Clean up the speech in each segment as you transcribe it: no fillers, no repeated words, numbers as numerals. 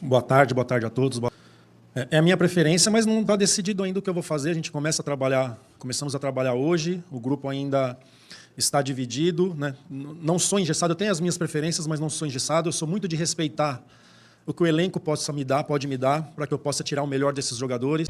Boa tarde a todos. É a minha preferência, mas não está decidido ainda o que eu vou fazer. A gente começamos a trabalhar hoje, o grupo ainda está dividido, né? Não sou engessado, eu tenho as minhas preferências, mas não sou engessado. Eu sou muito de respeitar o que o elenco pode me dar, para que eu possa tirar o melhor desses jogadores.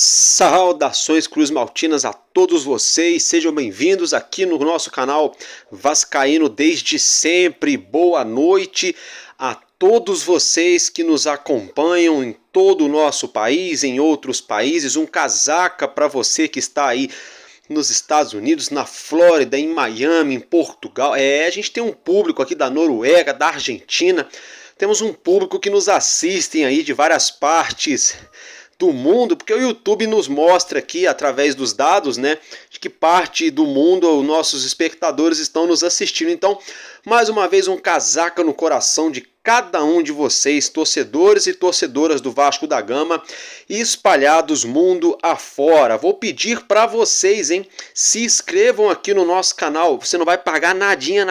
Saudações Cruz Maltinas a todos vocês, sejam bem-vindos aqui no nosso canal Vascaíno desde sempre. Boa noite a todos vocês que nos acompanham em todo o nosso país, em outros países. Um casaca para você que está aí nos Estados Unidos, na Flórida, em Miami, em Portugal. A gente tem um público aqui da Noruega, da Argentina. Temos um público que nos assistem aí de várias partes do mundo, porque o YouTube nos mostra aqui, através dos dados, né, de que parte do mundo os nossos espectadores estão nos assistindo. Então, mais uma vez, um casaca no coração de cada um de vocês, torcedores e torcedoras do Vasco da Gama, espalhados mundo afora. Vou pedir para vocês, se inscrevam aqui no nosso canal. Você não vai pagar nadinha,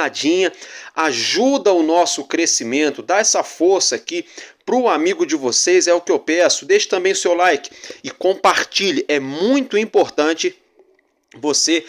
ajuda o nosso crescimento, dá essa força aqui para o amigo de vocês, é o que eu peço. Deixe também seu like e compartilhe, é muito importante você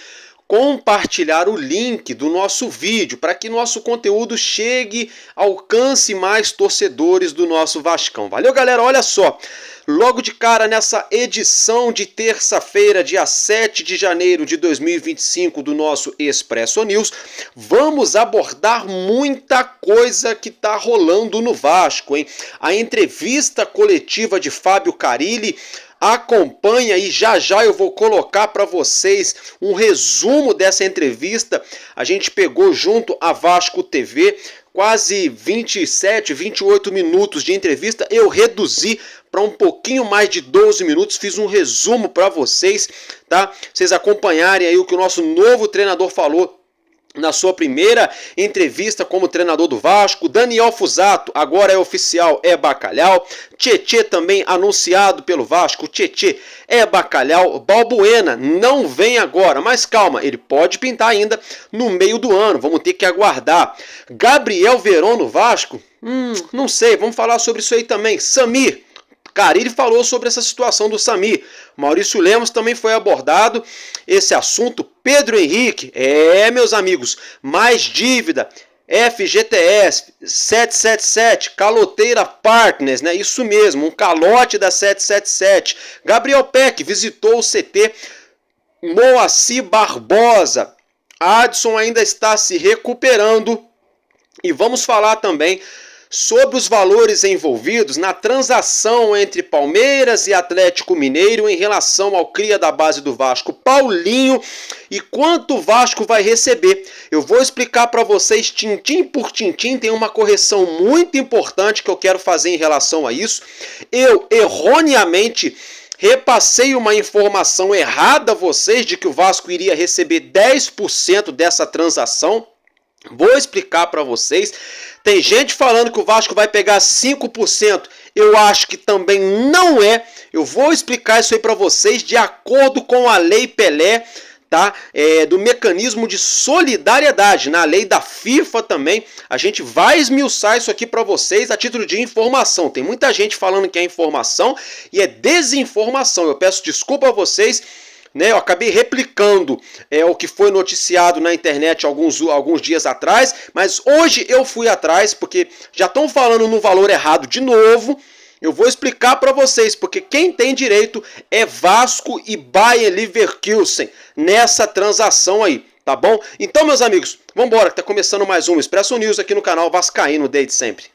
compartilhar o link do nosso vídeo para que nosso conteúdo chegue, alcance mais torcedores do nosso Vascão. Valeu, galera? Olha só, logo de cara nessa edição de terça-feira, dia 7 de janeiro de 2025 do nosso Expresso News, vamos abordar muita coisa que tá rolando no Vasco, A entrevista coletiva de Fábio Carille. Acompanha aí, já eu vou colocar para vocês um resumo dessa entrevista. A gente pegou junto a Vasco TV quase 27, 28 minutos de entrevista. Eu reduzi para um pouquinho mais de 12 minutos, fiz um resumo para vocês, tá? Vocês acompanharem aí o que o nosso novo treinador falou na sua primeira entrevista como treinador do Vasco. Daniel Fusato, agora é oficial, é Bacalhau. Tietê também anunciado pelo Vasco, Tietê é Bacalhau. Balbuena não vem agora, mas calma, ele pode pintar ainda no meio do ano, vamos ter que aguardar. Gabriel Veron no Vasco? Não sei, vamos falar sobre isso aí também. Samir, Carille falou sobre essa situação do Samir. Maurício Lemos também foi abordado esse assunto. Pedro Henrique, meus amigos, mais dívida. FGTS 777, Caloteira Partners, né? Isso mesmo, um calote da 777. Gabriel Peck visitou o CT. Moacir Barbosa, Adson ainda está se recuperando. E vamos falar também sobre os valores envolvidos na transação entre Palmeiras e Atlético Mineiro em relação ao cria da base do Vasco, Paulinho, e quanto o Vasco vai receber. Eu vou explicar para vocês tintim por tintim, tem uma correção muito importante que eu quero fazer em relação a isso. Eu erroneamente repassei uma informação errada a vocês de que o Vasco iria receber 10% dessa transação. Vou explicar para vocês. Tem gente falando que o Vasco vai pegar 5%. Eu acho que também não é. Eu vou explicar isso aí para vocês de acordo com a Lei Pelé, tá? Do mecanismo de solidariedade, na lei da FIFA também. A gente vai esmiuçar isso aqui para vocês a título de informação. Tem muita gente falando que é informação e é desinformação. Eu peço desculpa a vocês. Eu acabei replicando o que foi noticiado na internet alguns dias atrás, mas hoje eu fui atrás, porque já estão falando no valor errado de novo. Eu vou explicar para vocês, porque quem tem direito é Vasco e Bayer Leverkusen nessa transação aí, tá bom? Então, meus amigos, vamos embora, que tá começando mais um Expresso News aqui no canal Vascaíno desde sempre.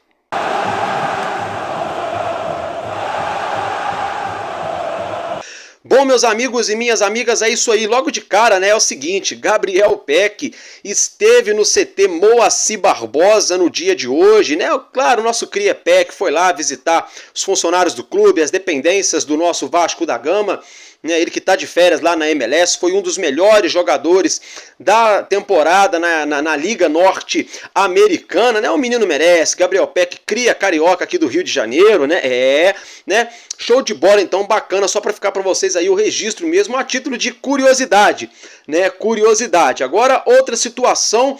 Bom, meus amigos e minhas amigas, é isso aí. Logo de cara, né, é o seguinte, Gabriel Peck esteve no CT Moacir Barbosa no dia de hoje, né? Claro, o nosso Cria Peck foi lá visitar os funcionários do clube, as dependências do nosso Vasco da Gama, né? Ele que está de férias lá na MLS, foi um dos melhores jogadores da temporada na Liga Norte-Americana, né? O menino merece, Gabriel Peck, cria carioca aqui do Rio de Janeiro, né? Né? Show de bola, então, bacana, só para ficar para vocês aí o registro mesmo, a título de curiosidade, né? Curiosidade. Agora, outra situação,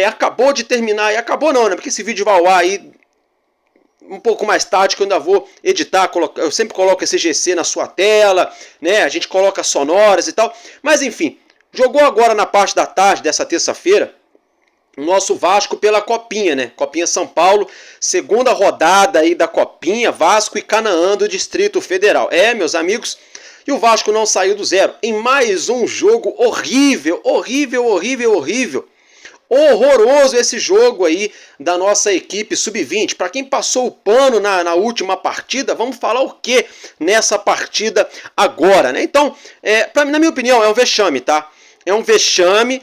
acabou de terminar, e acabou não, né? Porque esse vídeo vai ao ar aí um pouco mais tarde, que eu ainda vou editar, eu sempre coloco esse GC na sua tela, né? A gente coloca sonoras e tal, mas enfim, jogou agora na parte da tarde dessa terça-feira, o nosso Vasco pela Copinha, né? Copinha São Paulo, segunda rodada aí da Copinha, Vasco e Canaã do Distrito Federal. Meus amigos, e o Vasco não saiu do zero. Em mais um jogo horrível, horroroso esse jogo aí da nossa equipe sub-20. Para quem passou o pano na última partida, vamos falar o que nessa partida agora, né? Então, na minha opinião, é um vexame, tá? É um vexame.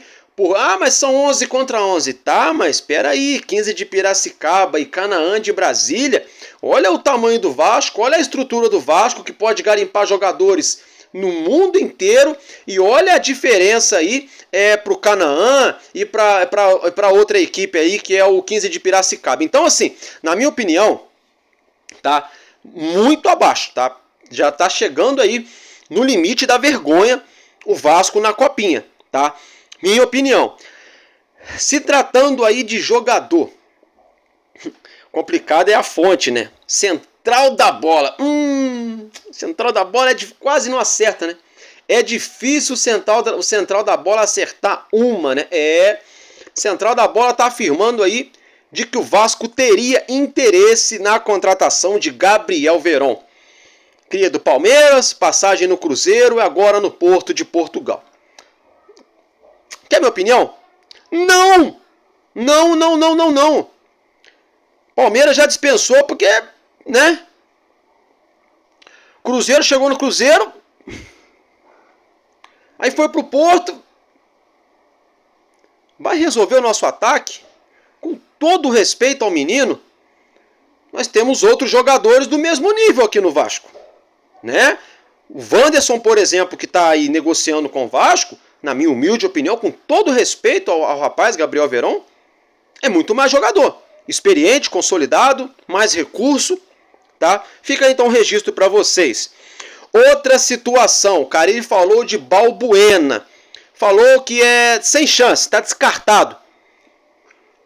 Mas são 11 contra 11. Tá, mas espera aí, 15 de Piracicaba e Canaã de Brasília. Olha o tamanho do Vasco, olha a estrutura do Vasco, que pode garimpar jogadores no mundo inteiro. E olha a diferença aí para o Canaã e para outra equipe aí, que é o 15 de Piracicaba. Então, assim, na minha opinião, tá muito abaixo, tá? Já tá chegando aí no limite da vergonha o Vasco na Copinha, tá? Minha opinião. Se tratando aí de jogador, complicado é a fonte, né? Central da bola. Central da bola quase não acerta, né? É difícil o central da bola acertar uma, né? Central da bola tá afirmando aí de que o Vasco teria interesse na contratação de Gabriel Veron. Cria do Palmeiras, passagem no Cruzeiro e agora no Porto de Portugal. Quer minha opinião? Não! Não. Palmeiras já dispensou porque, né? Cruzeiro chegou no Cruzeiro, aí foi pro Porto. Vai resolver o nosso ataque? Com todo respeito ao menino, nós temos outros jogadores do mesmo nível aqui no Vasco, né? O Wanderson, por exemplo, que está aí negociando com o Vasco, na minha humilde opinião, com todo respeito ao rapaz Gabriel Veron, é muito mais jogador. Experiente, consolidado, mais recurso, tá? Fica então o registro para vocês. Outra situação, o Carille falou de Balbuena. Falou que é sem chance, está descartado.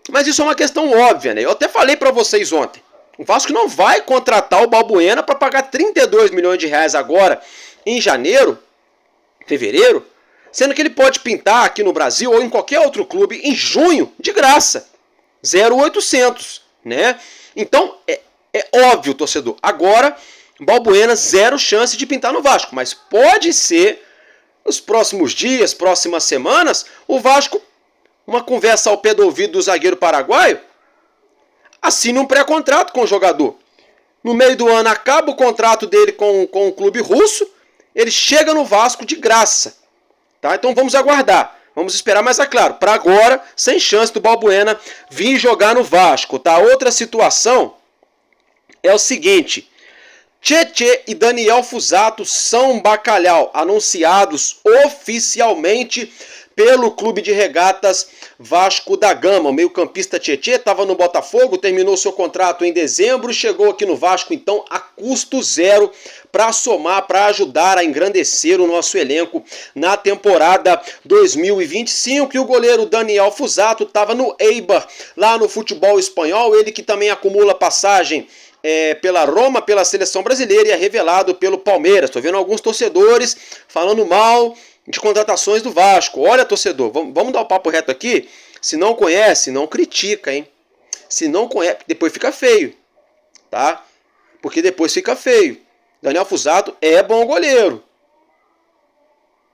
Mas isso é uma questão óbvia, né? Eu até falei para vocês ontem. O Vasco não vai contratar o Balbuena para pagar 32 milhões de reais agora, em janeiro, fevereiro, sendo que ele pode pintar aqui no Brasil ou em qualquer outro clube em junho, de graça. 0,800, né? Então, é óbvio, torcedor. Agora, Balbuena, zero chance de pintar no Vasco. Mas pode ser, nos próximos dias, próximas semanas, o Vasco, uma conversa ao pé do ouvido do zagueiro paraguaio, assine um pré-contrato com o jogador. No meio do ano, acaba o contrato dele com o clube russo, ele chega no Vasco de graça. Tá? Então vamos aguardar. Vamos esperar, mas é claro, para agora, sem chance do Balbuena vir jogar no Vasco. Tá? Outra situação é o seguinte: Tietê e Daniel Fuzato são bacalhau, anunciados oficialmente pelo Clube de Regatas Vasco da Gama. O meio-campista Tietê estava no Botafogo, terminou seu contrato em dezembro, chegou aqui no Vasco, então, a custo zero para somar, para ajudar a engrandecer o nosso elenco na temporada 2025. E o goleiro Daniel Fuzato estava no Eibar, lá no futebol espanhol, ele que também acumula passagem pela Roma, pela seleção brasileira e é revelado pelo Palmeiras. Estou vendo alguns torcedores falando mal de contratações do Vasco. Olha, torcedor, vamos dar o papo reto aqui. Se não conhece, não critica, hein? Se não conhece, depois fica feio, tá? Porque depois fica feio. Daniel Fuzato é bom goleiro.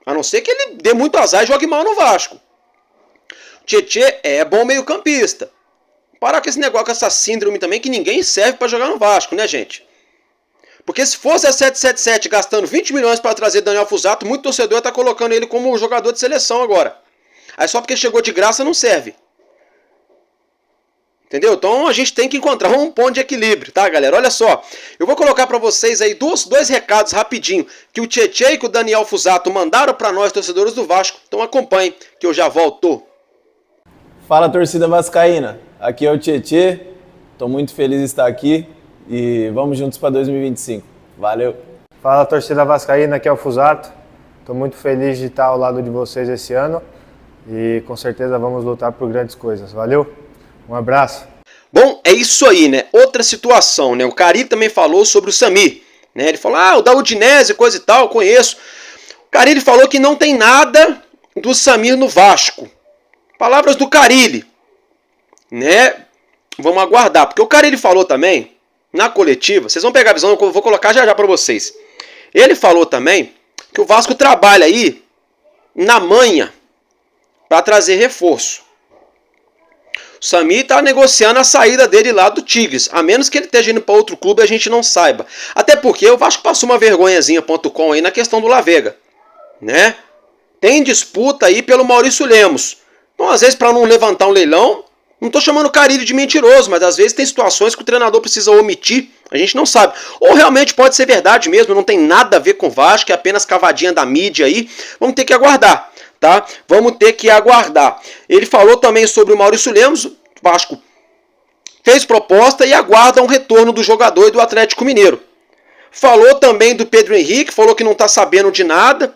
A não ser que ele dê muito azar e jogue mal no Vasco. Tietê é bom meio-campista. Parar com esse negócio, com essa síndrome também, que ninguém serve para jogar no Vasco, né, gente? Porque se fosse a 777 gastando 20 milhões para trazer Daniel Fusato, muito torcedor está colocando ele como jogador de seleção agora. Aí só porque chegou de graça não serve. Entendeu? Então a gente tem que encontrar um ponto de equilíbrio, tá, galera? Olha só, eu vou colocar para vocês aí dois recados rapidinho que o Tietê e que o Daniel Fusato mandaram para nós, torcedores do Vasco. Então acompanhem, que eu já volto. Fala, torcida vascaína. Aqui é o Tietê. Tô muito feliz de estar aqui e vamos juntos para 2025. Valeu! Fala, torcida vascaína, aqui é o Fusato. Tô muito feliz de estar ao lado de vocês esse ano e com certeza vamos lutar por grandes coisas. Valeu! Um abraço. Bom, é isso aí, né? Outra situação, né? O Carille também falou sobre o Samir, né? Ele falou, o da Udinese, coisa e tal, conheço. O Carille falou que não tem nada do Samir no Vasco. Palavras do Carille, né? Vamos aguardar, porque o Carille falou também, na coletiva, vocês vão pegar a visão, eu vou colocar já para vocês. Ele falou também que o Vasco trabalha aí na manha para trazer reforço. O Samir está negociando a saída dele lá do Tigres, a menos que ele esteja indo para outro clube e a gente não saiba. Até porque o Vasco passou uma vergonhazinha.com aí na questão do La Vega, né? Tem disputa aí pelo Maurício Lemos. Então, às vezes, para não levantar um leilão, não estou chamando o Carille de mentiroso, mas às vezes tem situações que o treinador precisa omitir, a gente não sabe. Ou realmente pode ser verdade mesmo, não tem nada a ver com o Vasco, é apenas cavadinha da mídia aí. Vamos ter que aguardar. Tá? Vamos ter que aguardar. Ele falou também sobre o Maurício Lemos. O Vasco fez proposta e aguarda um retorno do jogador e do Atlético Mineiro. Falou também do Pedro Henrique, falou que não está sabendo de nada,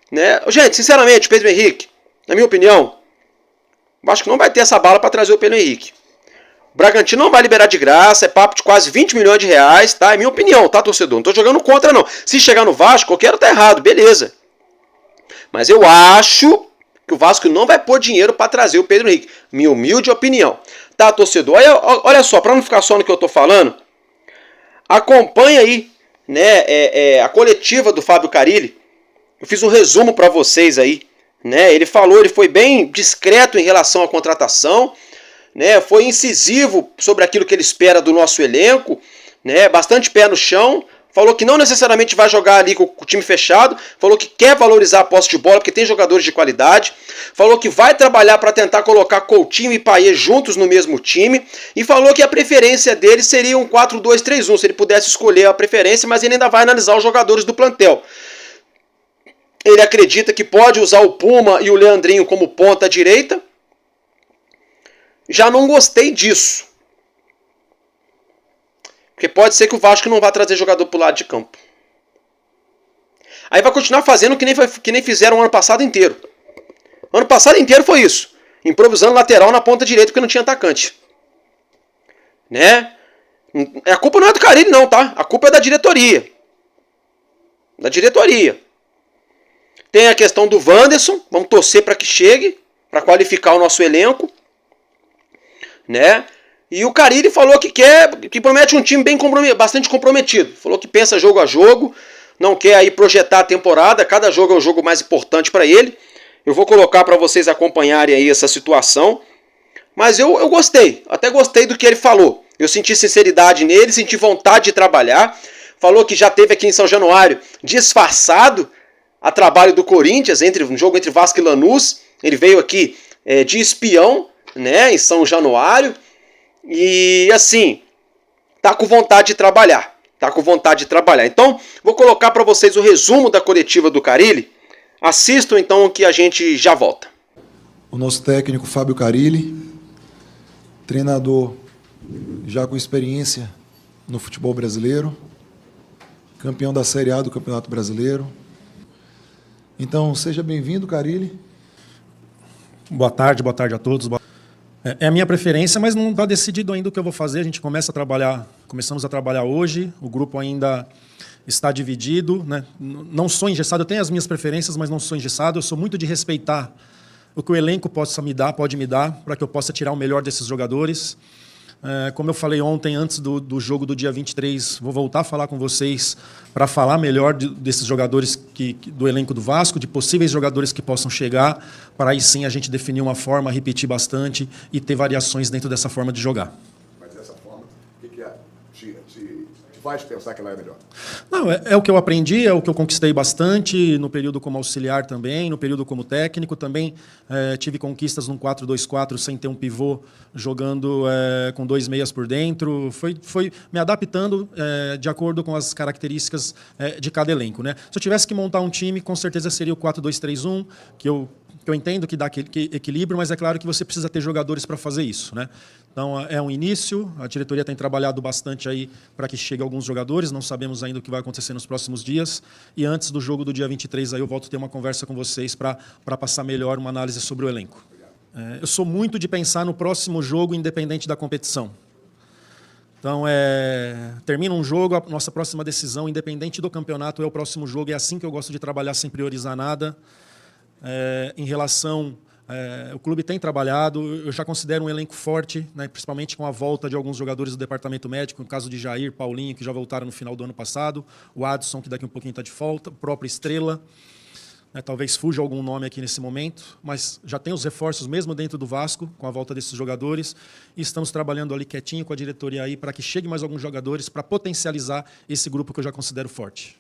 né? Gente, sinceramente, Pedro Henrique, na minha opinião, o Vasco não vai ter essa bala para trazer o Pedro Henrique. O Bragantino não vai liberar de graça, é papo de quase 20 milhões de reais, tá? É minha opinião, tá, torcedor? Não estou jogando contra, não. Se chegar no Vasco, qualquer tá errado, beleza. Mas eu acho que o Vasco não vai pôr dinheiro para trazer o Pedro Henrique. Minha humilde opinião. Tá, torcedor? Olha só, para não ficar só no que eu tô falando, acompanha aí, né, a coletiva do Fábio Carille. Eu fiz um resumo para vocês aí, né? Ele foi bem discreto em relação à contratação, né? Foi incisivo sobre aquilo que ele espera do nosso elenco, né? Bastante pé no chão. Falou que não necessariamente vai jogar ali com o time fechado. Falou que quer valorizar a posse de bola porque tem jogadores de qualidade. Falou que vai trabalhar para tentar colocar Coutinho e Payet juntos no mesmo time. E falou que a preferência dele seria um 4-2-3-1, se ele pudesse escolher a preferência, mas ele ainda vai analisar os jogadores do plantel. Ele acredita que pode usar o Puma e o Leandrinho como ponta direita. Já não gostei disso. Porque pode ser que o Vasco não vá trazer jogador pro lado de campo. Aí vai continuar fazendo que nem fizeram o ano passado inteiro. O ano passado inteiro foi isso. Improvisando lateral na ponta direita porque não tinha atacante. Né? A culpa não é do Carille não, tá? A culpa é da diretoria. Da diretoria. Tem a questão do Wanderson. Vamos torcer para que chegue. Para qualificar o nosso elenco. Né? E o Carille falou que promete um time bastante comprometido. Falou que pensa jogo a jogo, não quer aí projetar a temporada, cada jogo é um jogo mais importante para ele. Eu vou colocar para vocês acompanharem aí essa situação. Mas eu gostei, até gostei do que ele falou. Eu senti sinceridade nele, senti vontade de trabalhar. Falou que já teve aqui em São Januário disfarçado a trabalho do Corinthians, um jogo entre Vasco e Lanús. Ele veio aqui de espião, né, em São Januário. E assim, tá com vontade de trabalhar. Tá com vontade de trabalhar. Então, vou colocar para vocês o resumo da coletiva do Carille. Assistam então que a gente já volta. O nosso técnico Fábio Carille, treinador já com experiência no futebol brasileiro, campeão da Série A do Campeonato Brasileiro. Então, seja bem-vindo, Carille. Boa tarde a todos. É a minha preferência, mas não está decidido ainda o que eu vou fazer. A gente começamos a trabalhar hoje, o grupo ainda está dividido, né? Não sou engessado, eu tenho as minhas preferências, mas não sou engessado. Eu sou muito de respeitar o que o elenco pode me dar, para que eu possa tirar o melhor desses jogadores. Como eu falei ontem, antes do jogo do dia 23, vou voltar a falar com vocês para falar melhor desses jogadores do elenco do Vasco, de possíveis jogadores que possam chegar, para aí sim a gente definir uma forma, repetir bastante e ter variações dentro dessa forma de jogar. Mas essa forma, o que te faz pensar que ela é melhor? Não, é o que eu aprendi, é o que eu conquistei bastante no período como auxiliar também, no período como técnico também. Tive conquistas num 4-2-4 sem ter um pivô jogando com 2 meias por dentro. Foi me adaptando de acordo com as características de cada elenco, né? Se eu tivesse que montar um time, com certeza seria o 4-2-3-1, que eu entendo que dá aquele equilíbrio, mas é claro que você precisa ter jogadores para fazer isso, né? Então, é um início, a diretoria tem trabalhado bastante aí para que chegue alguns jogadores, não sabemos ainda o que vai acontecer nos próximos dias, e antes do jogo do dia 23 aí eu volto a ter uma conversa com vocês para passar melhor uma análise sobre o elenco. Eu sou muito de pensar no próximo jogo independente da competição. Então, termina um jogo, a nossa próxima decisão, independente do campeonato, é o próximo jogo, é assim que eu gosto de trabalhar sem priorizar nada. Em relação... o clube tem trabalhado, eu já considero um elenco forte, né, principalmente com a volta de alguns jogadores do departamento médico, no caso de Jair, Paulinho, que já voltaram no final do ano passado, o Adson, que daqui um pouquinho está de volta, o próprio Estrela, né, talvez fuja algum nome aqui nesse momento, mas já tem os reforços mesmo dentro do Vasco, com a volta desses jogadores, e estamos trabalhando ali quietinho com a diretoria aí para que chegue mais alguns jogadores para potencializar esse grupo que eu já considero forte.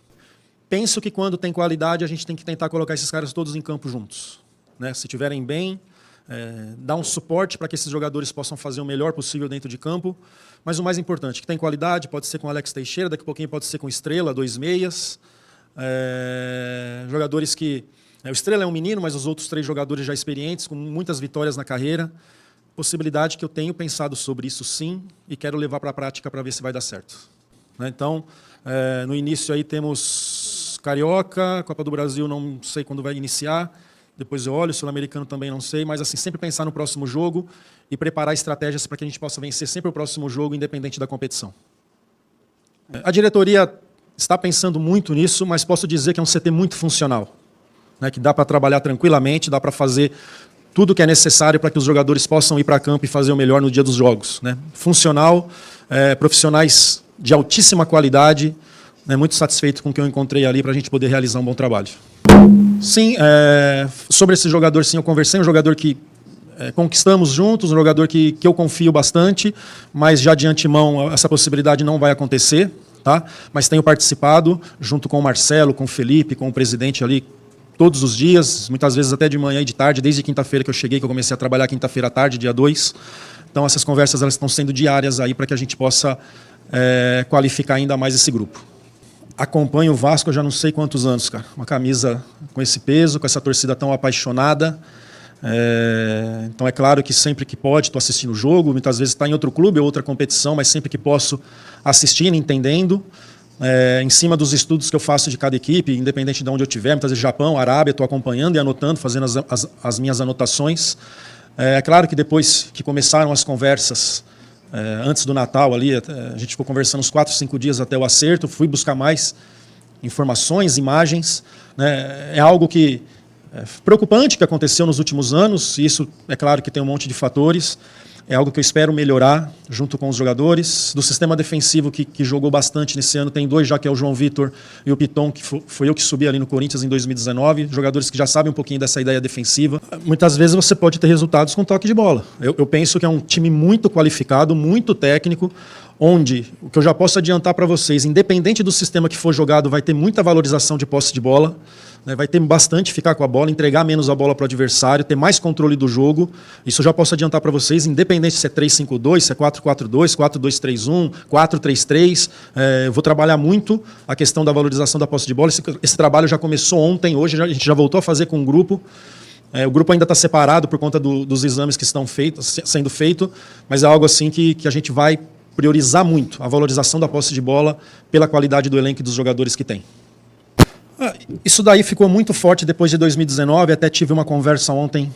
Penso que quando tem qualidade, a gente tem que tentar colocar esses caras todos em campo juntos. Né? Se estiverem bem, dar um suporte para que esses jogadores possam fazer o melhor possível dentro de campo. Mas o mais importante, que tem qualidade, pode ser com Alex Teixeira, daqui a pouquinho pode ser com Estrela, 2 meias. Jogadores que... o Estrela é um menino, mas os outros 3 jogadores já experientes, com muitas vitórias na carreira. Possibilidade que eu tenho pensado sobre isso sim, e quero levar para a prática para ver se vai dar certo. Né? Então, no início aí temos Carioca, Copa do Brasil não sei quando vai iniciar, depois eu olho, o Sul-Americano também não sei, mas assim, sempre pensar no próximo jogo e preparar estratégias para que a gente possa vencer sempre o próximo jogo, independente da competição. A diretoria está pensando muito nisso, mas posso dizer que é um CT muito funcional, né, que dá para trabalhar tranquilamente, dá para fazer tudo o que é necessário para que os jogadores possam ir para campo e fazer o melhor no dia dos jogos. Né? Funcional, profissionais de altíssima qualidade, né, muito satisfeito com o que eu encontrei ali para a gente poder realizar um bom trabalho. Sim, sobre esse jogador, sim, eu conversei, um jogador que conquistamos juntos, um jogador que eu confio bastante, mas já de antemão essa possibilidade não vai acontecer, tá? Mas tenho participado junto com o Marcelo, com o Felipe, com o presidente ali, todos os dias, muitas vezes até de manhã e de tarde, desde quinta-feira que eu cheguei, que eu comecei a trabalhar quinta-feira à tarde, dia 2. Então essas conversas elas estão sendo diárias aí para que a gente possa qualificar ainda mais esse grupo. Acompanho o Vasco há já não sei quantos anos, cara. Uma camisa com esse peso, com essa torcida tão apaixonada. Então é claro que sempre que pode, estou assistindo o jogo, muitas vezes está em outro clube ou outra competição, mas sempre que posso assistindo, entendendo. Em cima dos estudos que eu faço de cada equipe, independente de onde eu estiver, muitas vezes Japão, Arábia, estou acompanhando e anotando, fazendo as minhas anotações. É claro que depois que começaram as conversas, antes do Natal ali, a gente ficou conversando uns 4, 5 dias até o acerto, fui buscar mais informações, imagens, né? É algo que preocupante que aconteceu nos últimos anos, e isso é claro que tem um monte de fatores, é algo que eu espero melhorar junto com os jogadores. Do sistema defensivo que jogou bastante nesse ano, tem 2 já, que é o João Vitor e o Piton, que foi eu que subi ali no Corinthians em 2019, jogadores que já sabem um pouquinho dessa ideia defensiva. Muitas vezes você pode ter resultados com toque de bola. Eu penso que é um time muito qualificado, muito técnico, onde, o que eu já posso adiantar para vocês, independente do sistema que for jogado, vai ter muita valorização de posse de bola, né, vai ter bastante ficar com a bola, entregar menos a bola para o adversário, ter mais controle do jogo. Isso eu já posso adiantar para vocês, independente se é 3-5-2, se é 4-4-2, 4-2-3-1, 4-3-3. Eu vou trabalhar muito a questão da valorização da posse de bola. Esse trabalho já começou ontem, hoje a gente já voltou a fazer com um grupo. O grupo ainda está separado por conta dos exames que estão sendo feitos, mas é algo assim que a gente vai priorizar muito, a valorização da posse de bola pela qualidade do elenco e dos jogadores que tem. Isso daí ficou muito forte depois de 2019, até tive uma conversa ontem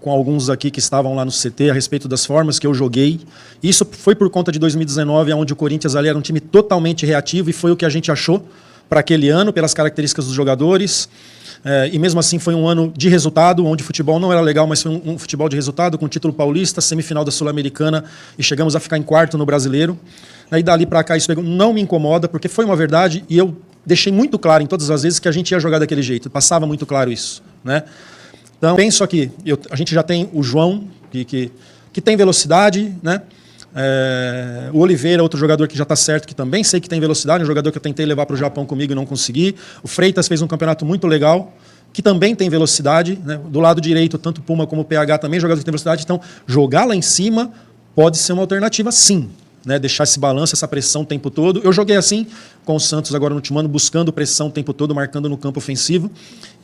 com alguns aqui que estavam lá no CT a respeito das formas que eu joguei. Isso foi por conta de 2019, onde o Corinthians ali era um time totalmente reativo, e foi o que a gente achou para aquele ano, pelas características dos jogadores. E mesmo assim foi um ano de resultado, onde o futebol não era legal, mas foi um futebol de resultado, com título paulista, semifinal da Sul-Americana, e chegamos a ficar em 4º no Brasileiro. E dali para cá isso não me incomoda, porque foi uma verdade, e eu deixei muito claro em todas as vezes que a gente ia jogar daquele jeito, passava muito claro isso, né? Então, penso aqui, a gente já tem o João, que tem velocidade, né? O Oliveira, outro jogador que já está certo, que também sei que tem velocidade, um jogador que eu tentei levar para o Japão comigo e não consegui. O Freitas fez um campeonato muito legal, que também tem velocidade, né? Do lado direito, tanto o Puma como o PH também jogadores que têm velocidade. Então, jogar lá em cima pode ser uma alternativa, sim. Né? Deixar esse balanço, essa pressão o tempo todo. Eu joguei assim com o Santos agora no último ano, buscando pressão o tempo todo, marcando no campo ofensivo.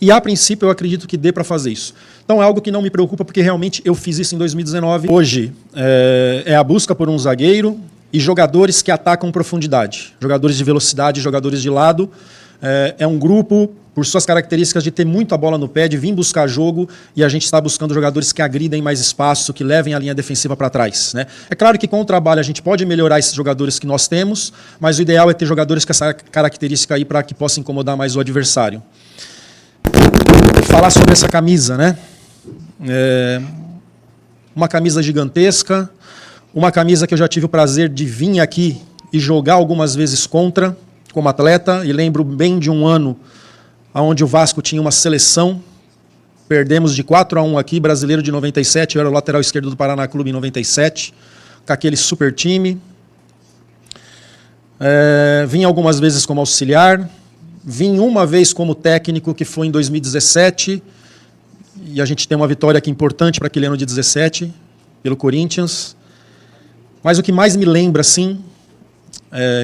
E, a princípio, eu acredito que dê para fazer isso. Então, é algo que não me preocupa, porque realmente eu fiz isso em 2019. Hoje, é a busca por um zagueiro e jogadores que atacam profundidade. Jogadores de velocidade, jogadores de lado. É um grupo, por suas características de ter muita bola no pé, de vir buscar jogo, e a gente está buscando jogadores que agridem mais espaço, que levem a linha defensiva para trás. Né? É claro que com o trabalho a gente pode melhorar esses jogadores que nós temos, mas o ideal é ter jogadores com essa característica aí para que possa incomodar mais o adversário. Falar sobre essa camisa, né? Uma camisa gigantesca, uma camisa que eu já tive o prazer de vir aqui e jogar algumas vezes contra, como atleta, e lembro bem de um ano onde o Vasco tinha uma seleção, perdemos de 4-1 aqui, brasileiro de 97, eu era o lateral esquerdo do Paraná Clube em 97, com aquele super time. Vim algumas vezes como auxiliar, vim uma vez como técnico, que foi em 2017, e a gente tem uma vitória aqui importante para aquele ano de 17, pelo Corinthians. Mas o que mais me lembra, assim,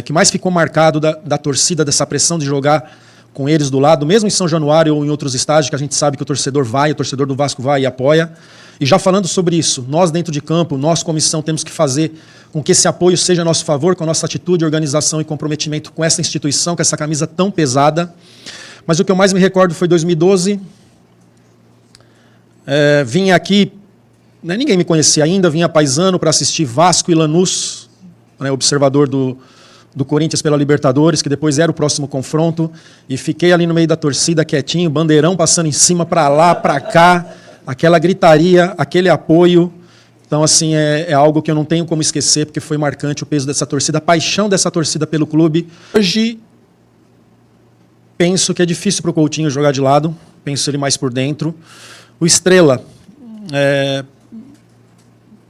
que mais ficou marcado da torcida, dessa pressão de jogar com eles do lado, mesmo em São Januário ou em outros estádios, que a gente sabe que o torcedor do Vasco vai e apoia. E já falando sobre isso, nós dentro de campo, nós comissão, temos que fazer com que esse apoio seja a nosso favor, com a nossa atitude, organização e comprometimento com essa instituição, com essa camisa tão pesada. Mas o que eu mais me recordo foi 2012. Vim aqui, né, ninguém me conhecia ainda, vim a paisano para assistir Vasco e Lanús, né, observador do Corinthians pela Libertadores, que depois era o próximo confronto, e fiquei ali no meio da torcida quietinho, bandeirão passando em cima, para lá, para cá, aquela gritaria, aquele apoio. Então, assim, é algo que eu não tenho como esquecer, porque foi marcante o peso dessa torcida, a paixão dessa torcida pelo clube. Hoje, penso que é difícil para o Coutinho jogar de lado, penso ele mais por dentro. O Estrela,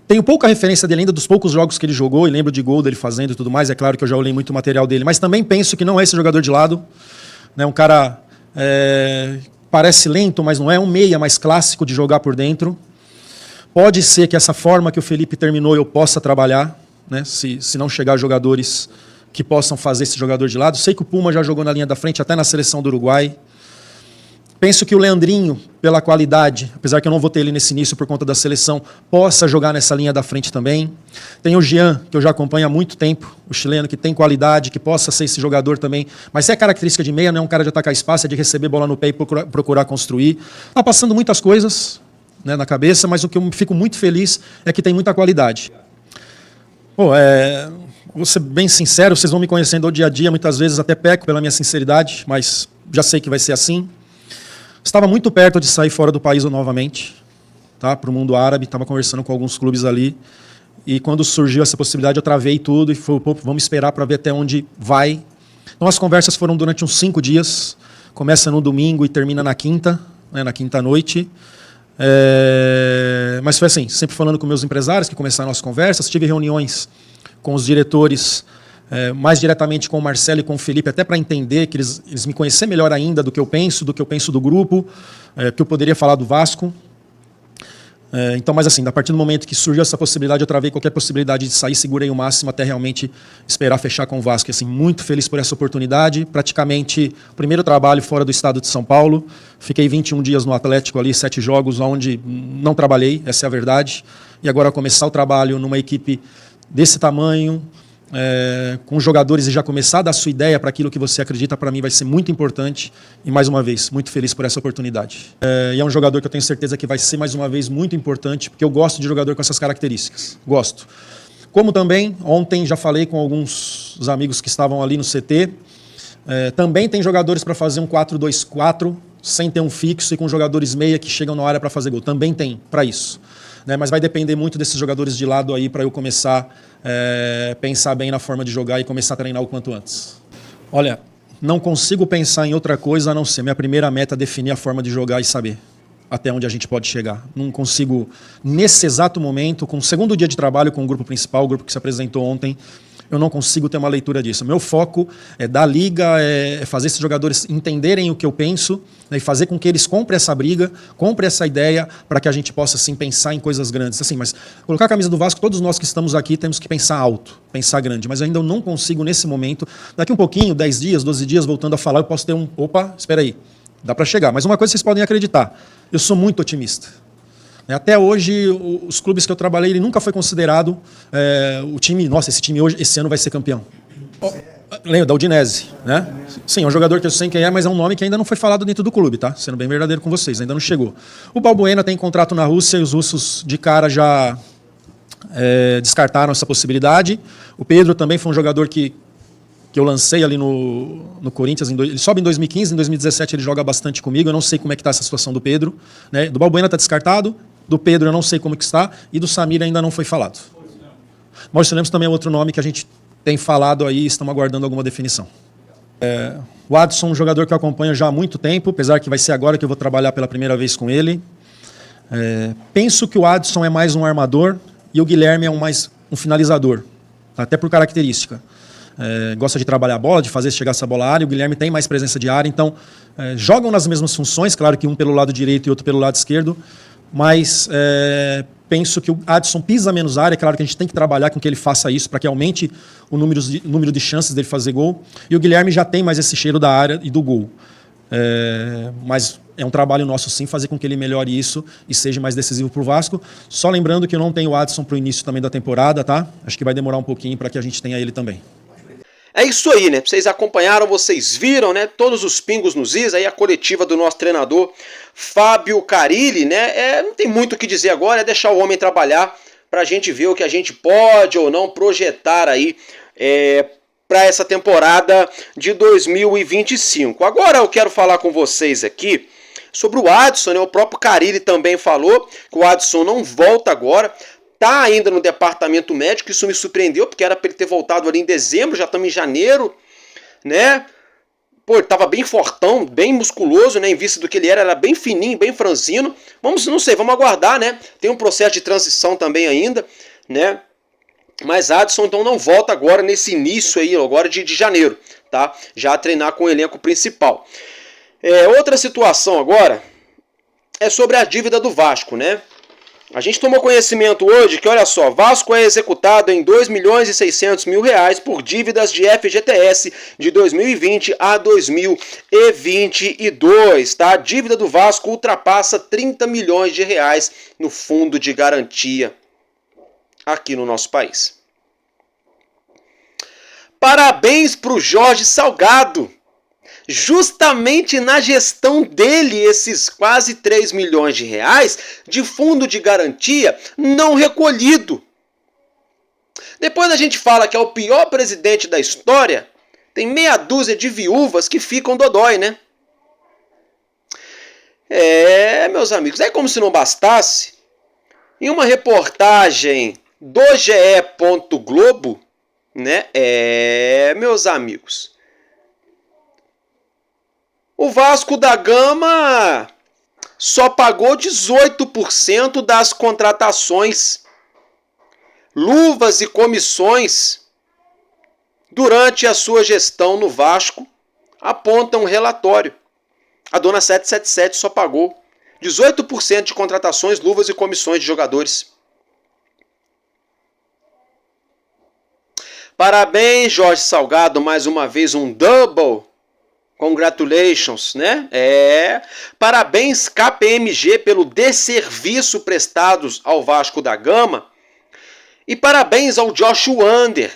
tenho pouca referência dele ainda, dos poucos jogos que ele jogou, e lembro de gol dele fazendo e tudo mais, é claro que eu já olhei muito material dele, mas também penso que não é esse jogador de lado, né, um cara parece lento, mas não é, um meia mais clássico de jogar por dentro. Pode ser que essa forma que o Felipe terminou eu possa trabalhar, né, se não chegar jogadores que possam fazer esse jogador de lado. Sei que o Puma já jogou na linha da frente, até na seleção do Uruguai. Penso que o Leandrinho, pela qualidade, apesar que eu não vou ter ele nesse início por conta da seleção, possa jogar nessa linha da frente também. Tem o Jean, que eu já acompanho há muito tempo, o chileno, que tem qualidade, que possa ser esse jogador também. Mas é característica de meia, não é um cara de atacar espaço, é de receber bola no pé e procurar construir. Está passando muitas coisas, né, na cabeça, mas o que eu fico muito feliz é que tem muita qualidade. Vou ser bem sincero, vocês vão me conhecendo ao dia a dia, muitas vezes até peco pela minha sinceridade, mas já sei que vai ser assim. Estava muito perto de sair fora do país novamente, tá, para o mundo árabe, estava conversando com alguns clubes ali, e quando surgiu essa possibilidade eu travei tudo e falei, vamos esperar para ver até onde vai. Então as conversas foram durante uns 5 dias, começa no domingo e termina na quinta, né, na quinta noite. Mas foi assim, sempre falando com meus empresários que começaram as conversas, tive reuniões com os diretores, mais diretamente com o Marcelo e com o Felipe, até para entender, que eles me conhecerem melhor ainda do que eu penso do grupo, que eu poderia falar do Vasco. Então, mas assim, a partir do momento que surgiu essa possibilidade, eu travei qualquer possibilidade de sair, segurei o máximo até realmente esperar fechar com o Vasco. E, assim, muito feliz por essa oportunidade. Praticamente o primeiro trabalho fora do estado de São Paulo. Fiquei 21 dias no Atlético ali, 7 jogos, onde não trabalhei, essa é a verdade. E agora começar o trabalho numa equipe desse tamanho, com jogadores, e já começar a dar sua ideia para aquilo que você acredita, para mim vai ser muito importante. E mais uma vez, muito feliz por essa oportunidade. E é um jogador que eu tenho certeza que vai ser mais uma vez muito importante, porque eu gosto de jogador com essas características. Gosto. Como também, ontem já falei com alguns amigos que estavam ali no CT, também tem jogadores para fazer um 4-2-4, sem ter um fixo, e com jogadores meia que chegam na área para fazer gol. Também tem para isso. Mas vai depender muito desses jogadores de lado aí para eu começar a pensar bem na forma de jogar e começar a treinar o quanto antes. Olha, não consigo pensar em outra coisa a não ser minha primeira meta é definir a forma de jogar e saber. até onde a gente pode chegar. Não consigo, nesse exato momento, com o segundo dia de trabalho com o grupo principal, o grupo que se apresentou ontem, eu não consigo ter uma leitura disso. Meu foco é dar liga, é fazer esses jogadores entenderem o que eu penso, né, e fazer com que eles comprem essa briga, comprem essa ideia, para que a gente possa assim, pensar em coisas grandes. Assim, mas colocar a camisa do Vasco, todos nós que estamos aqui temos que pensar alto, pensar grande, mas ainda eu não consigo nesse momento. Daqui um pouquinho, 10 dias, 12 dias, voltando a falar, eu posso ter um... Opa, espera aí, dá para chegar. Mas uma coisa vocês podem acreditar, eu sou muito otimista. Até hoje, os clubes que eu trabalhei, ele nunca foi considerado o time... Nossa, esse time hoje, esse ano vai ser campeão. Lembra da Udinese, né? Sim, é um jogador que eu sei quem é, mas é um nome que ainda não foi falado dentro do clube, tá? Sendo bem verdadeiro com vocês, ainda não chegou. O Balbuena tem contrato na Rússia e os russos de cara já descartaram essa possibilidade. O Pedro também foi um jogador que eu lancei ali no Corinthians, ele sobe em 2015, em 2017 ele joga bastante comigo, eu não sei como é que está essa situação do Pedro, né? Do Balbuena está descartado, do Pedro eu não sei como que está, e do Samir ainda não foi falado. Maurício Lemos também é outro nome que a gente tem falado aí, estamos aguardando alguma definição. O Adson, um jogador que eu acompanho já há muito tempo, apesar que vai ser agora que eu vou trabalhar pela primeira vez com ele. Penso que o Adson é mais um armador e o Guilherme é mais um finalizador, até por característica. Gosta de trabalhar a bola, de fazer chegar essa bola à área, o Guilherme tem mais presença de área, então jogam nas mesmas funções, claro que um pelo lado direito e outro pelo lado esquerdo, mas penso que o Adson pisa menos área, claro que a gente tem que trabalhar com que ele faça isso para que aumente o número de chances dele fazer gol, e o Guilherme já tem mais esse cheiro da área e do gol. Mas é um trabalho nosso sim fazer com que ele melhore isso e seja mais decisivo para o Vasco. Só lembrando que eu não tenho o Adson para o início também da temporada, tá? Acho que vai demorar um pouquinho para que a gente tenha ele também. É isso aí, né? Vocês acompanharam, vocês viram, né? Todos os pingos nos is, aí a coletiva do nosso treinador Fábio Carilli, né? Não tem muito o que dizer agora, é deixar o homem trabalhar pra gente ver o que a gente pode ou não projetar aí para essa temporada de 2025. Agora eu quero falar com vocês aqui sobre o Adson, né? O próprio Carilli também falou que o Adson não volta agora. Está ainda no departamento médico, isso me surpreendeu, porque era para ele ter voltado ali em dezembro, já estamos em janeiro, né? Pô, ele estava bem fortão, bem musculoso, né? Em vista do que ele era bem fininho, bem franzino. Vamos aguardar, né? Tem um processo de transição também ainda, né? Mas Adson então não volta agora nesse início aí, agora de janeiro, tá? Já a treinar com o elenco principal. Outra situação agora é sobre a dívida do Vasco, né? A gente tomou conhecimento hoje que, olha só, Vasco é executado em R$2.600.000 por dívidas de FGTS de 2020 a 2022, tá? A dívida do Vasco ultrapassa R$30 milhões no fundo de garantia aqui no nosso país. Parabéns para o Jorge Salgado. Justamente na gestão dele, esses quase R$3 milhões de fundo de garantia não recolhido. Depois a gente fala que é o pior presidente da história, tem meia dúzia de viúvas que ficam dodói, né? Meus amigos, é como se não bastasse. Em uma reportagem do GE. Globo, né? Meus amigos, o Vasco da Gama só pagou 18% das contratações, luvas e comissões durante a sua gestão no Vasco, aponta um relatório. A dona 777 só pagou 18% de contratações, luvas e comissões de jogadores. Parabéns, Jorge Salgado, mais uma vez um double. Congratulations, né? Parabéns, KPMG, pelo desserviço prestados ao Vasco da Gama. E parabéns ao Josh Wander,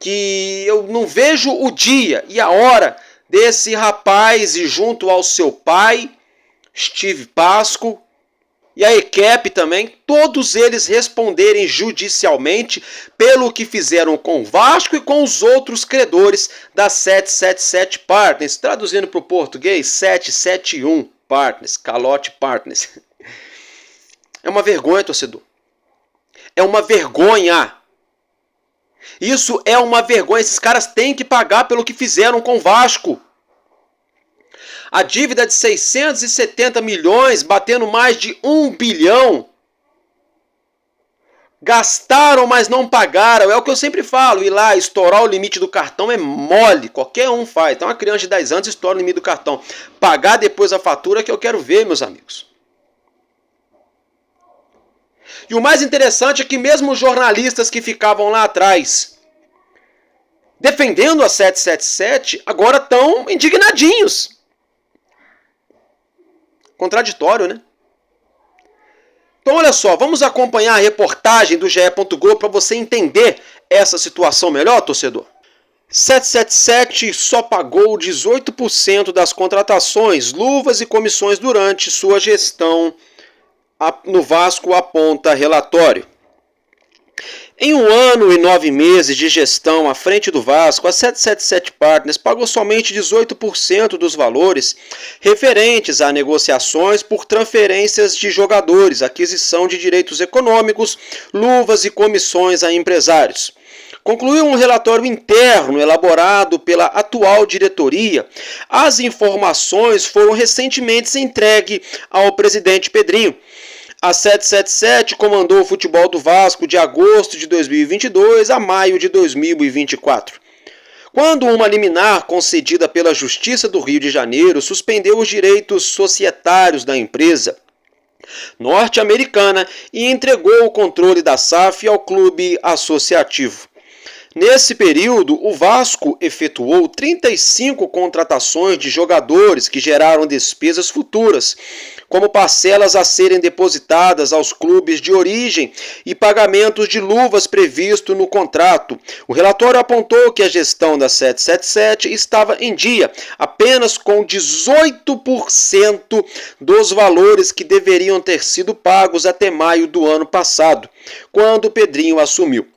que eu não vejo o dia e a hora desse rapaz e junto ao seu pai, Steve Pasco, e a equipe também, todos eles responderem judicialmente pelo que fizeram com o Vasco e com os outros credores da 777 Partners. Traduzindo para o português, 771 Partners, Calote Partners. É uma vergonha, torcedor. É uma vergonha. Isso é uma vergonha. Esses caras têm que pagar pelo que fizeram com o Vasco. A dívida de 670 milhões, batendo mais de 1 bilhão. Gastaram, mas não pagaram. É o que eu sempre falo. Ir lá, estourar o limite do cartão é mole. Qualquer um faz. Então, uma criança de 10 anos estoura o limite do cartão. Pagar depois a fatura que eu quero ver, meus amigos. E o mais interessante é que mesmo os jornalistas que ficavam lá atrás defendendo a 777, agora estão indignadinhos. Contraditório, né? Então, olha só, vamos acompanhar a reportagem do GE. Globo para você entender essa situação melhor, torcedor. 777 só pagou 18% das contratações, luvas e comissões durante sua gestão no Vasco, aponta relatório. Em 1 ano e 9 meses de gestão à frente do Vasco, a 777 Partners pagou somente 18% dos valores referentes a negociações por transferências de jogadores, aquisição de direitos econômicos, luvas e comissões a empresários. Concluiu um relatório interno elaborado pela atual diretoria. As informações foram recentemente entregues ao presidente Pedrinho. A 777 comandou o futebol do Vasco de agosto de 2022 a maio de 2024. Quando uma liminar concedida pela Justiça do Rio de Janeiro suspendeu os direitos societários da empresa norte-americana e entregou o controle da SAF ao clube associativo. Nesse período, o Vasco efetuou 35 contratações de jogadores que geraram despesas futuras, como parcelas a serem depositadas aos clubes de origem e pagamentos de luvas previsto no contrato. O relatório apontou que a gestão da 777 estava em dia apenas com 18% dos valores que deveriam ter sido pagos até maio do ano passado, quando Pedrinho assumiu.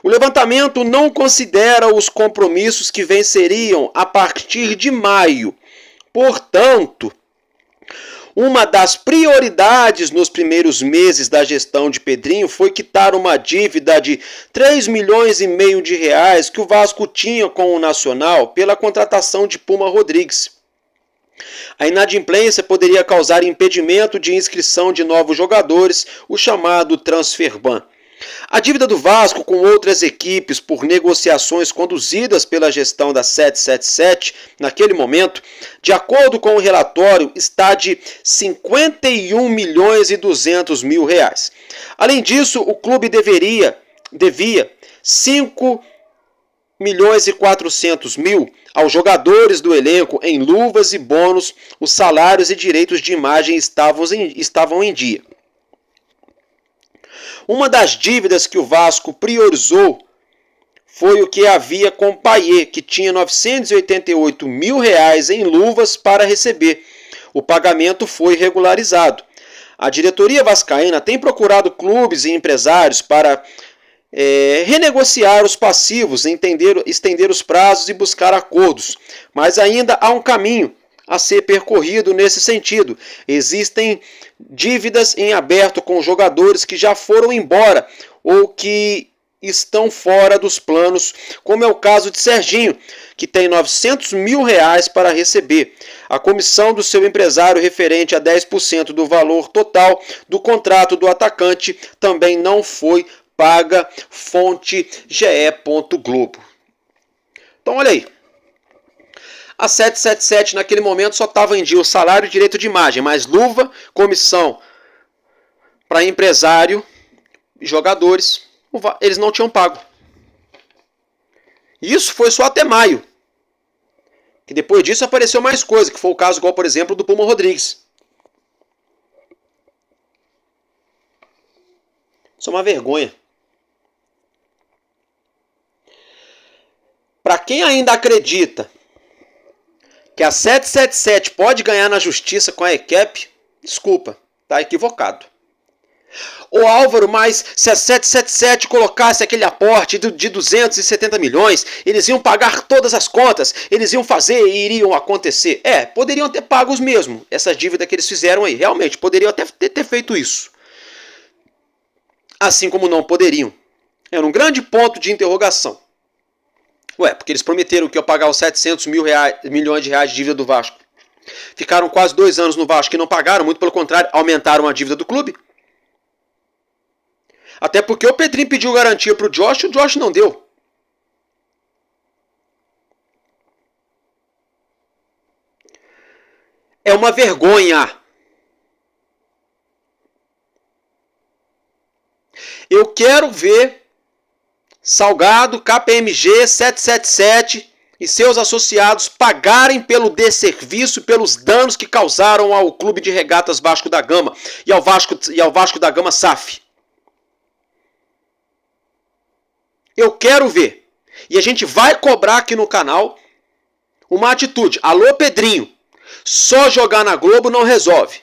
O levantamento não considera os compromissos que venceriam a partir de maio. Portanto, uma das prioridades nos primeiros meses da gestão de Pedrinho foi quitar uma dívida de 3,5 milhões de reais que o Vasco tinha com o Nacional pela contratação de Puma Rodrigues. A inadimplência poderia causar impedimento de inscrição de novos jogadores, o chamado transfer ban. A dívida do Vasco com outras equipes por negociações conduzidas pela gestão da 777 naquele momento, de acordo com o relatório, está de 51 milhões e 200 mil reais. Além disso, o clube devia 5 milhões e 400 mil aos jogadores do elenco em luvas e bônus. Os salários e direitos de imagem estavam em dia. Uma das dívidas que o Vasco priorizou foi o que havia com o Payet, que tinha 988 mil reais em luvas para receber. O pagamento foi regularizado. A diretoria vascaína tem procurado clubes e empresários para renegociar os passivos, estender os prazos e buscar acordos. Mas ainda há um caminho a ser percorrido nesse sentido. Existem dívidas em aberto com jogadores que já foram embora ou que estão fora dos planos, como é o caso de Serginho, que tem 900 mil reais para receber. A comissão do seu empresário referente a 10% do valor total do contrato do atacante também não foi paga, fonte GE. Globo. Então olha aí. A 777 naquele momento só estava em dia o salário e direito de imagem, mas luva, comissão para empresário e jogadores, eles não tinham pago. Isso foi só até maio. Que depois disso apareceu mais coisa, que foi o caso igual, por exemplo, do Puma Rodrigues. Isso é uma vergonha. Para quem ainda acredita que a 777 pode ganhar na justiça com a ECAP, desculpa, tá equivocado. Ô Álvaro, mas se a 777 colocasse aquele aporte de 270 milhões, eles iam pagar todas as contas, eles iam fazer e iriam acontecer. Poderiam ter pagos mesmo, essa dívida que eles fizeram aí, realmente, poderiam até ter feito isso. Assim como não poderiam. Era um grande ponto de interrogação. Porque eles prometeram que iam pagar os 700 milhões de reais de dívida do Vasco. Ficaram quase 2 anos no Vasco e não pagaram, muito pelo contrário, aumentaram a dívida do clube. Até porque o Pedrinho pediu garantia para o Josh e o Josh não deu. É uma vergonha. Eu quero ver Salgado, KPMG, 777 e seus associados pagarem pelo desserviço e pelos danos que causaram ao Clube de Regatas Vasco da Gama e ao Vasco da Gama SAF. Eu quero ver. E a gente vai cobrar aqui no canal uma atitude. Alô, Pedrinho. Só jogar na Globo não resolve.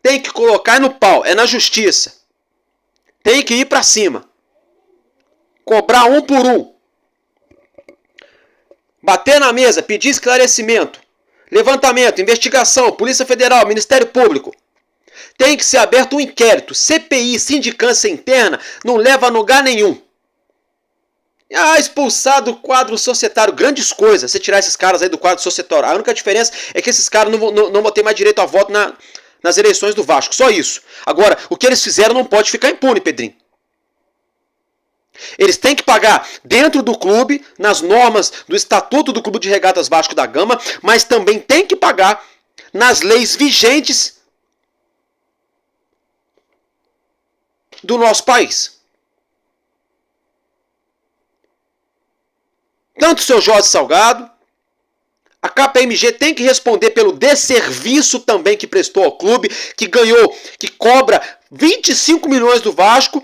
Tem que colocar no pau. É na justiça. Tem que ir pra cima. Cobrar um por um. Bater na mesa, pedir esclarecimento. Levantamento, investigação, Polícia Federal, Ministério Público. Tem que ser aberto um inquérito. CPI, sindicância interna, não leva a lugar nenhum. Expulsar do quadro societário, grandes coisas, você tirar esses caras aí do quadro societário. A única diferença é que esses caras não vão ter mais direito a voto nas eleições do Vasco, só isso. Agora, o que eles fizeram não pode ficar impune, Pedrinho. Eles têm que pagar dentro do clube, nas normas do Estatuto do Clube de Regatas Vasco da Gama, mas também tem que pagar nas leis vigentes do nosso país. Tanto o seu Jorge Salgado, a KPMG tem que responder pelo desserviço também que prestou ao clube, que ganhou, que cobra 25 milhões do Vasco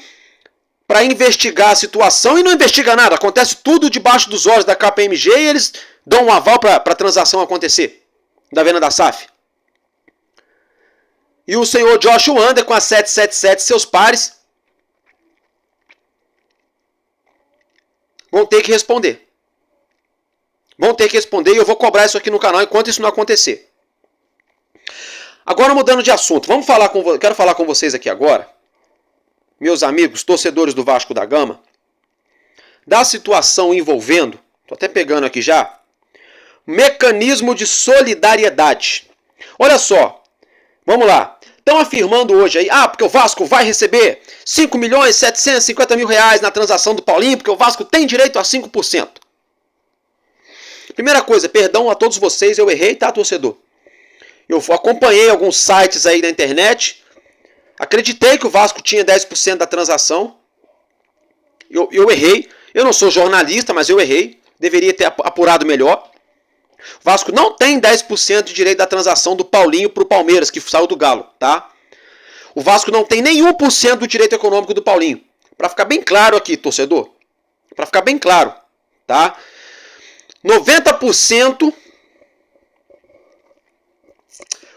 para investigar a situação e não investiga nada. Acontece tudo debaixo dos olhos da KPMG e eles dão um aval para a transação acontecer, da venda da SAF. E o senhor Josh Wander com a 777 seus pares vão ter que responder. Vão ter que responder e eu vou cobrar isso aqui no canal enquanto isso não acontecer. Agora mudando de assunto, quero falar com vocês aqui agora, meus amigos, torcedores do Vasco da Gama, da situação envolvendo, estou até pegando aqui já, mecanismo de solidariedade. Olha só, vamos lá. Estão afirmando hoje aí, porque o Vasco vai receber 5.750.000 reais na transação do Paulinho, porque o Vasco tem direito a 5%. Primeira coisa, perdão a todos vocês, eu errei, tá, torcedor? Eu acompanhei alguns sites aí na internet, acreditei que o Vasco tinha 10% da transação, eu errei, eu não sou jornalista, mas eu errei, deveria ter apurado melhor. O Vasco não tem 10% de direito da transação do Paulinho para o Palmeiras, que saiu do Galo, tá? O Vasco não tem nenhum por cento do direito econômico do Paulinho. Para ficar bem claro aqui, torcedor, para ficar bem claro, tá? 90%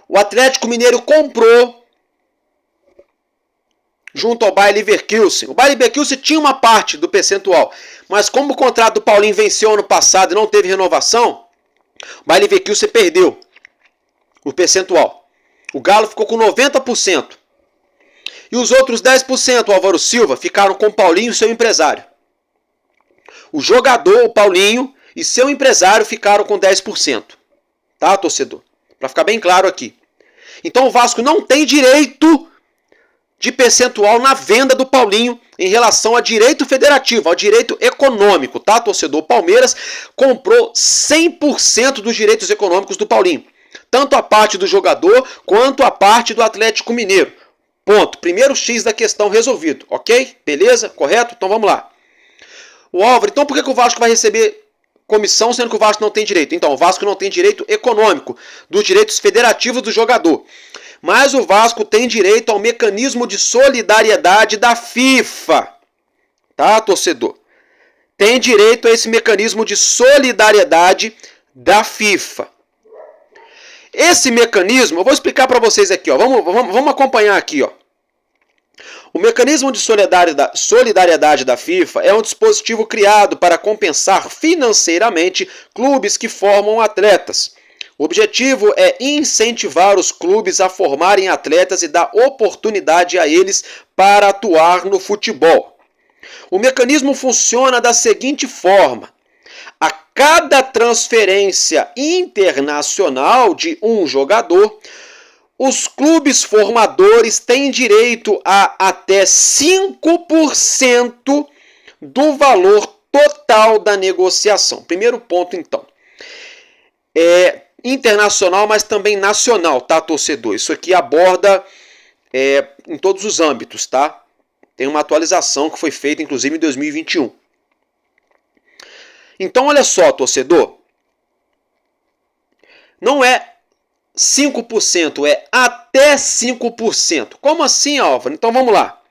o Atlético Mineiro comprou junto ao Bayer Leverkusen. O Bayer Leverkusen tinha uma parte do percentual, mas como o contrato do Paulinho venceu ano passado e não teve renovação, o Bayer Leverkusen perdeu o percentual. O Galo ficou com 90%. E os outros 10%, o Álvaro Silva, ficaram com o Paulinho e seu empresário. O jogador, o Paulinho, e seu empresário ficaram com 10%. Tá, torcedor? Para ficar bem claro aqui. Então o Vasco não tem direito de percentual na venda do Paulinho em relação a direito federativo, ao direito econômico, tá, torcedor? O Palmeiras comprou 100% dos direitos econômicos do Paulinho. Tanto a parte do jogador quanto a parte do Atlético Mineiro. Ponto. Primeiro X da questão resolvido. Ok? Beleza? Correto? Então vamos lá. O Álvaro, então por que o Vasco vai receber comissão, sendo que o Vasco não tem direito? Então, o Vasco não tem direito econômico dos direitos federativos do jogador. Mas o Vasco tem direito ao mecanismo de solidariedade da FIFA. Tá, torcedor? Tem direito a esse mecanismo de solidariedade da FIFA. Esse mecanismo, eu vou explicar para vocês aqui, ó. Vamos acompanhar aqui, ó. O mecanismo de solidariedade da FIFA é um dispositivo criado para compensar financeiramente clubes que formam atletas. O objetivo é incentivar os clubes a formarem atletas e dar oportunidade a eles para atuar no futebol. O mecanismo funciona da seguinte forma: a cada transferência internacional de um jogador, os clubes formadores têm direito a até 5% do valor total da negociação. Primeiro ponto, então. É internacional, mas também nacional, tá, torcedor? Isso aqui aborda em todos os âmbitos, tá? Tem uma atualização que foi feita, inclusive, em 2021. Então, olha só, torcedor. Não é 5%, é até 5%. Como assim, Álvaro? Então, vamos lá.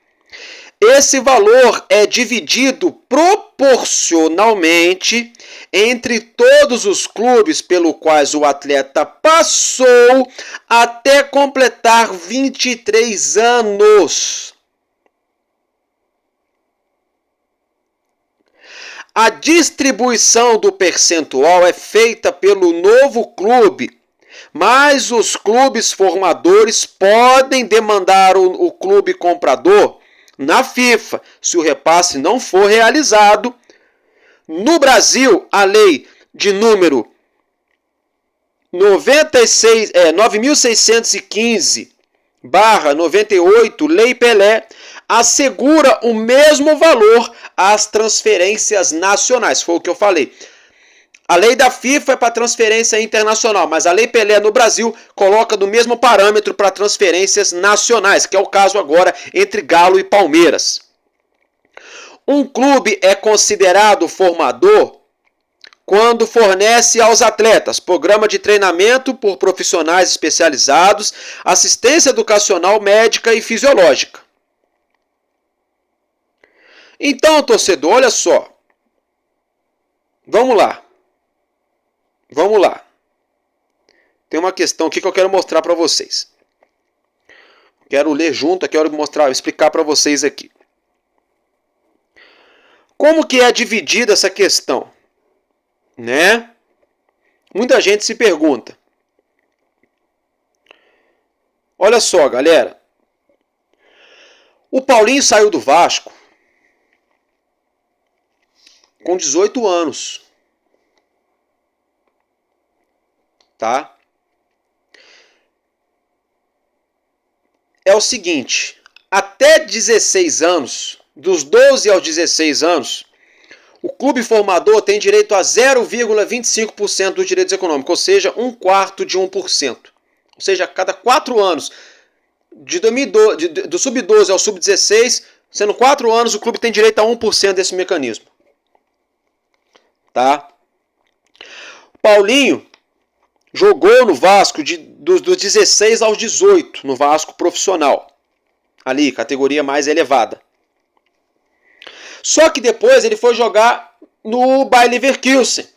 Esse valor é dividido proporcionalmente entre todos os clubes pelo quais o atleta passou até completar 23 anos. A distribuição do percentual é feita pelo novo clube, mas os clubes formadores podem demandar o clube comprador na FIFA, se o repasse não for realizado. No Brasil, a lei de número 9.615/98, Lei Pelé, assegura o mesmo valor às transferências nacionais. Foi o que eu falei. A lei da FIFA é para transferência internacional, mas a Lei Pelé no Brasil coloca do mesmo parâmetro para transferências nacionais, que é o caso agora entre Galo e Palmeiras. Um clube é considerado formador quando fornece aos atletas programa de treinamento por profissionais especializados, assistência educacional, médica e fisiológica. Então, torcedor, olha só. Vamos lá. Vamos lá. Tem uma questão aqui que eu quero mostrar para vocês. Quero ler junto, quero explicar para vocês aqui. Como que é dividida essa questão? Né? Muita gente se pergunta. Olha só, galera. O Paulinho saiu do Vasco com 18 anos. Tá? É o seguinte, até 16 anos, dos 12 aos 16 anos, o clube formador tem direito a 0,25% dos direitos econômicos, ou seja, 1/4 de 1%. Ou seja, a cada 4 anos, do sub-12 ao sub-16, sendo 4 anos, o clube tem direito a 1% desse mecanismo. Tá? Paulinho jogou no Vasco dos 16 aos 18, no Vasco profissional. Ali, categoria mais elevada. Só que depois ele foi jogar no Bayer Leverkusen.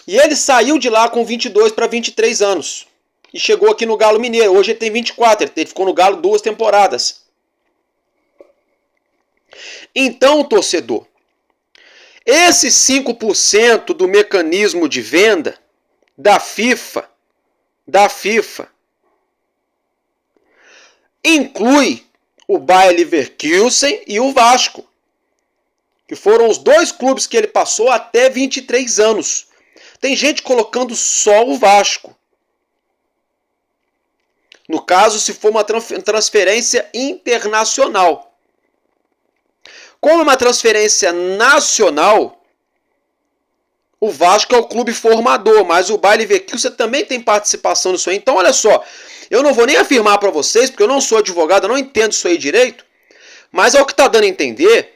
E ele saiu de lá com 22 para 23 anos. E chegou aqui no Galo Mineiro. Hoje ele tem 24, ele ficou no Galo 2 temporadas. Então, torcedor, esse 5% do mecanismo de venda da FIFA, inclui o Bayer Leverkusen e o Vasco, que foram os dois clubes que ele passou até 23 anos. Tem gente colocando só o Vasco. No caso, se for uma transferência internacional. Como é uma transferência nacional, o Vasco é o clube formador, mas o Bayer Leverkusen também tem participação nisso aí. Então, olha só, eu não vou nem afirmar para vocês, porque eu não sou advogado, eu não entendo isso aí direito, mas é o que está dando a entender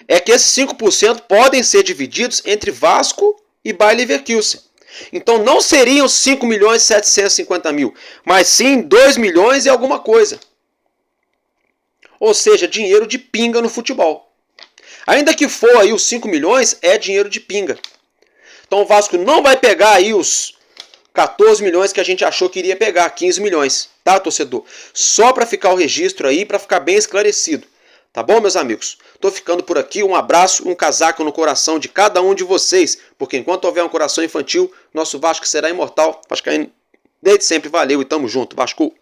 é que esses 5% podem ser divididos entre Vasco e Bayer Leverkusen. Então, não seriam 5.750.000, mas sim 2 milhões e alguma coisa. Ou seja, dinheiro de pinga no futebol. Ainda que for aí os 5 milhões, é dinheiro de pinga. Então o Vasco não vai pegar aí os 14 milhões que a gente achou que iria pegar, 15 milhões, tá, torcedor? Só para ficar o registro aí, para ficar bem esclarecido. Tá bom, meus amigos? Tô ficando por aqui, um abraço, um casaco no coração de cada um de vocês, porque enquanto houver um coração infantil, nosso Vasco será imortal. Vascaíno, desde sempre, valeu e tamo junto, Vasco!